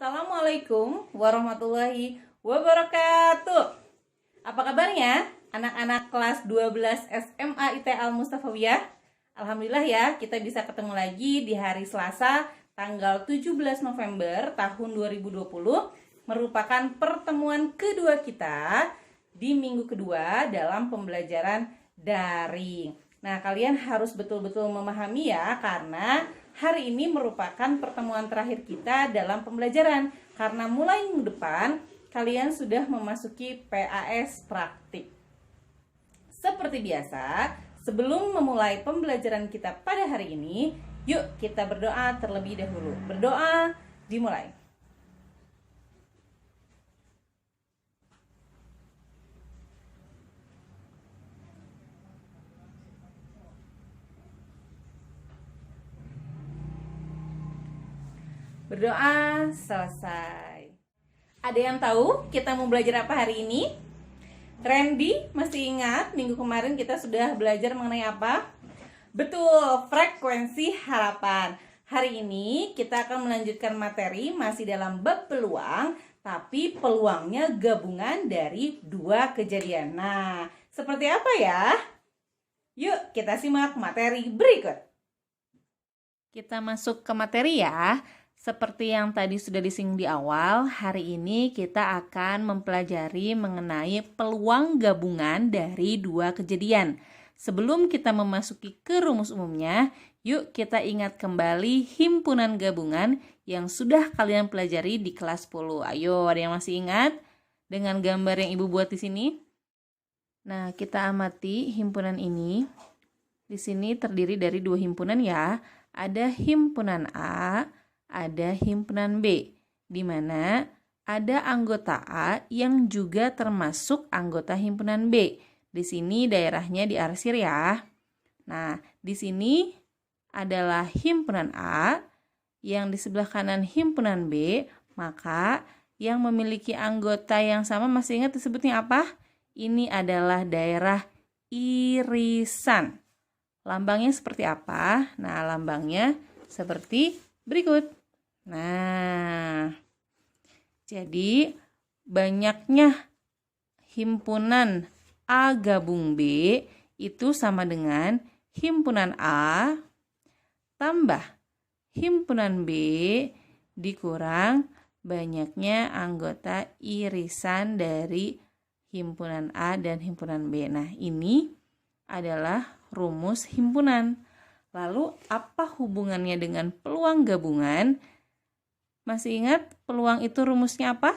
Assalamualaikum warahmatullahi wabarakatuh. Apa kabarnya anak-anak kelas 12 SMA IT Al Mustafawiyah? Alhamdulillah ya, kita bisa ketemu lagi di hari Selasa tanggal 17 November tahun 2020, merupakan pertemuan kedua kita di minggu kedua dalam pembelajaran daring. Nah, kalian harus betul-betul memahami ya, karena hari ini merupakan pertemuan terakhir kita dalam pembelajaran. Karena mulai minggu depan, kalian sudah memasuki PAS praktik. Seperti biasa, sebelum memulai pembelajaran kita pada hari ini, yuk kita berdoa terlebih dahulu. Berdoa, dimulai. Berdoa selesai. Ada yang tahu kita mau belajar apa hari ini? Randy, masih ingat minggu kemarin kita sudah belajar mengenai apa? Betul, frekuensi harapan. Hari ini kita akan melanjutkan materi masih dalam bab peluang, tapi peluangnya gabungan dari dua kejadian. Nah, seperti apa ya? Yuk kita simak materi berikut. Kita masuk ke materi ya. Seperti yang tadi sudah disinggung di awal, hari ini kita akan mempelajari mengenai peluang gabungan dari dua kejadian. Sebelum kita memasuki ke rumus umumnya, yuk kita ingat kembali himpunan gabungan yang sudah kalian pelajari di kelas 10. Ayo, ada yang masih ingat dengan gambar yang Ibu buat di sini? Nah, kita amati himpunan ini. Di sini terdiri dari dua himpunan ya. Ada himpunan A, ada himpunan B, di mana ada anggota A yang juga termasuk anggota himpunan B. Di sini daerahnya diarsir ya. Nah, di sini adalah himpunan A, yang di sebelah kanan himpunan B, maka yang memiliki anggota yang sama masih ingat disebutnya apa? Ini adalah daerah irisan. Lambangnya seperti apa? Nah, lambangnya seperti berikut. Nah, jadi banyaknya himpunan A gabung B itu sama dengan himpunan A tambah himpunan B dikurang banyaknya anggota irisan dari himpunan A dan himpunan B. Nah, ini adalah rumus himpunan. Lalu, apa hubungannya dengan peluang gabungan? Masih ingat peluang itu rumusnya apa?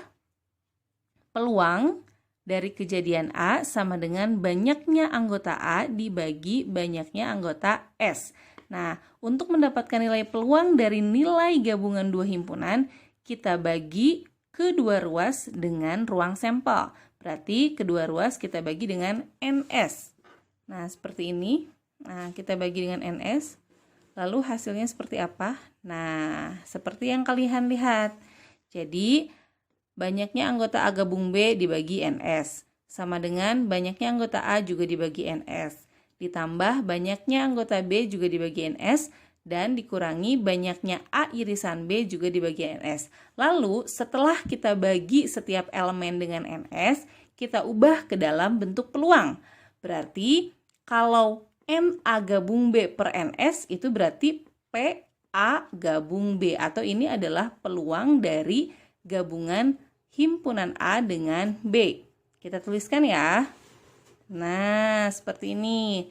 Peluang dari kejadian A sama dengan banyaknya anggota A dibagi banyaknya anggota S. Nah, untuk mendapatkan nilai peluang dari nilai gabungan dua himpunan, kita bagi kedua ruas dengan ruang sampel. Berarti kedua ruas kita bagi dengan NS. Nah, seperti ini. Nah, kita bagi dengan NS. Lalu hasilnya seperti apa? Nah, seperti yang kalian lihat. Jadi, banyaknya anggota A gabung B dibagi NS. Sama dengan banyaknya anggota A juga dibagi NS. Ditambah banyaknya anggota B juga dibagi NS. Dan dikurangi banyaknya A irisan B juga dibagi NS. Lalu, setelah kita bagi setiap elemen dengan NS, kita ubah ke dalam bentuk peluang. Berarti, kalau NA gabung B per NS itu berarti PA gabung B, atau ini adalah peluang dari gabungan himpunan A dengan B. Kita tuliskan ya. Nah, seperti ini.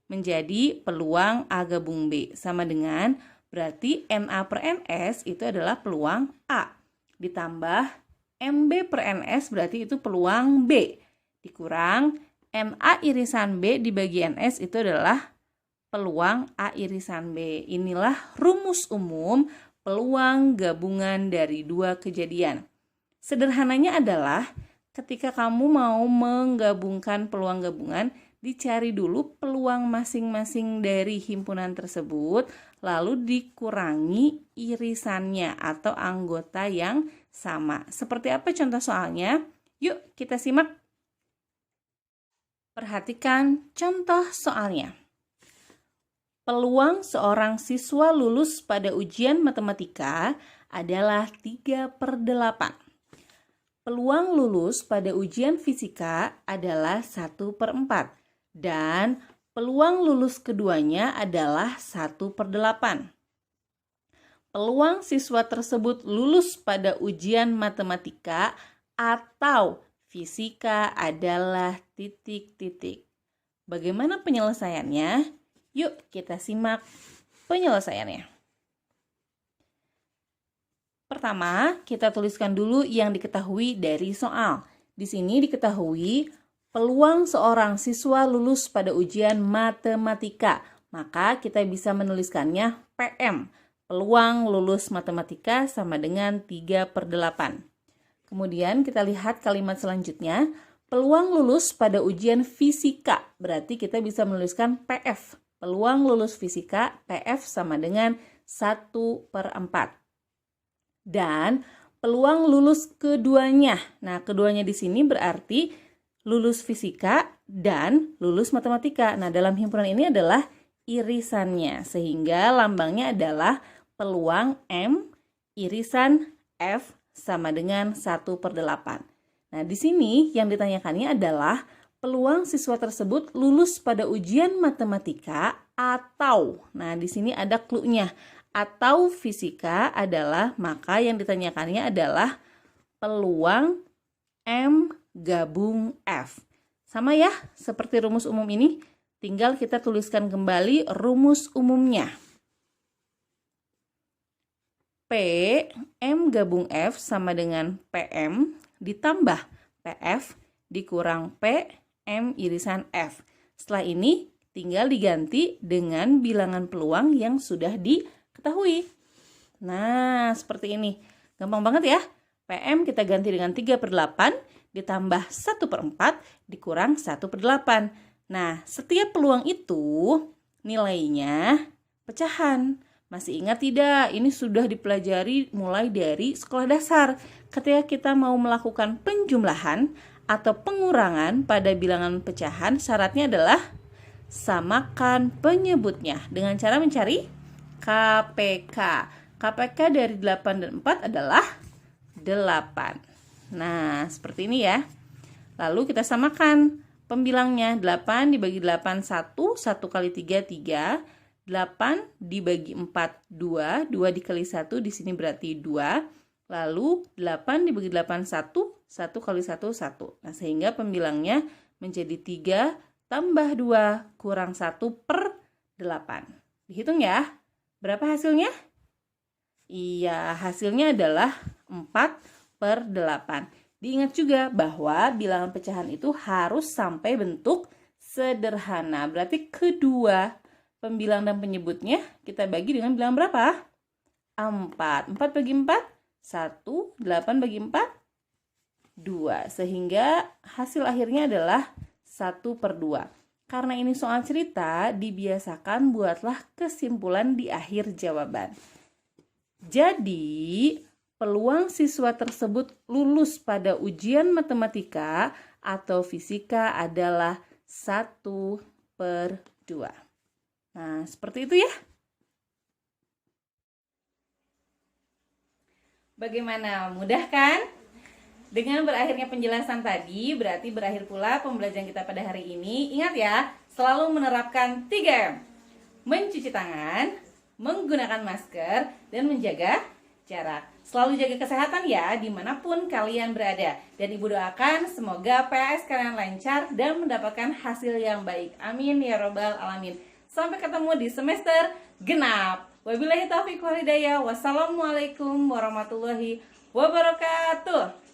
Menjadi peluang A gabung B sama dengan berarti NA per NS itu adalah peluang A. Ditambah MB per NS berarti itu peluang B. Dikurang NA irisan B dibagi NS itu adalah peluang A irisan B. Inilah rumus umum peluang gabungan dari dua kejadian. Sederhananya adalah ketika kamu mau menggabungkan peluang gabungan, dicari dulu peluang masing-masing dari himpunan tersebut, lalu dikurangi irisannya atau anggota yang sama. Seperti apa contoh soalnya? Yuk kita simak. Perhatikan contoh soalnya. Peluang seorang siswa lulus pada ujian matematika adalah 3/8. Peluang lulus pada ujian fisika adalah 1/4. Dan peluang lulus keduanya adalah 1/8. Peluang siswa tersebut lulus pada ujian matematika atau fisika adalah titik-titik. Bagaimana penyelesaiannya? Yuk kita simak penyelesaiannya. Pertama, kita tuliskan dulu yang diketahui dari soal. Di sini diketahui peluang seorang siswa lulus pada ujian matematika. Maka kita bisa menuliskannya PM. Peluang lulus matematika sama dengan 3/8. Kemudian kita lihat kalimat selanjutnya. Peluang lulus pada ujian fisika. Berarti kita bisa menuliskan PF. Peluang lulus fisika PF sama dengan 1/4. Dan peluang lulus keduanya. Nah, keduanya di sini berarti lulus fisika dan lulus matematika. Nah, dalam himpunan ini adalah irisannya. Sehingga lambangnya adalah peluang M irisan F sama dengan 1/8. Nah, di sini yang ditanyakannya adalah peluang siswa tersebut lulus pada ujian matematika atau, nah di sini ada clue-nya, atau fisika adalah, maka yang ditanyakannya adalah peluang M gabung F. Sama ya, seperti rumus umum ini, tinggal kita tuliskan kembali rumus umumnya. P M gabung F sama dengan PM ditambah PF dikurang P M irisan F. Setelah ini tinggal diganti dengan bilangan peluang yang sudah diketahui. Nah, seperti ini. Gampang banget ya. PM kita ganti dengan 3/8 ditambah 1/4 dikurang 1/8. Nah, setiap peluang itu nilainya pecahan. Masih ingat tidak? Ini sudah dipelajari mulai dari sekolah dasar. Ketika kita mau melakukan penjumlahan atau pengurangan pada bilangan pecahan, syaratnya adalah samakan penyebutnya dengan cara mencari KPK. KPK dari 8 dan 4 adalah 8. Nah, seperti ini ya. Lalu kita samakan pembilangnya. 8 dibagi 8, 1. 1 kali 3, 3. 8 dibagi 4, 2. 2 dikali 1, di sini berarti 2. Lalu 8 dibagi 8, 1. 1 kali 1, 1. Nah, sehingga pembilangnya menjadi 3 tambah 2 kurang 1/8. Dihitung ya. Berapa hasilnya? Iya, hasilnya adalah 4/8. Diingat juga bahwa bilangan pecahan itu harus sampai bentuk sederhana. Berarti kedua pembilang dan penyebutnya kita bagi dengan bilangan berapa? 4. 4 bagi 4, 1. 8 bagi 4, 2. Sehingga hasil akhirnya adalah 1/2. Karena ini soal cerita, dibiasakan buatlah kesimpulan di akhir jawaban. Jadi, peluang siswa tersebut lulus pada ujian matematika atau fisika adalah 1/2. Nah, seperti itu ya. Bagaimana? Mudah kan? Dengan berakhirnya penjelasan tadi, berarti berakhir pula pembelajaran kita pada hari ini. Ingat ya, selalu menerapkan 3M. Mencuci tangan, menggunakan masker, dan menjaga jarak. Selalu jaga kesehatan ya, dimanapun kalian berada. Dan Ibu doakan semoga PAS kalian lancar dan mendapatkan hasil yang baik. Amin ya robbal alamin. Sampai ketemu di semester genap. Wabillahi taufiq wal hidayah. Wassalamualaikum warahmatullahi wabarakatuh.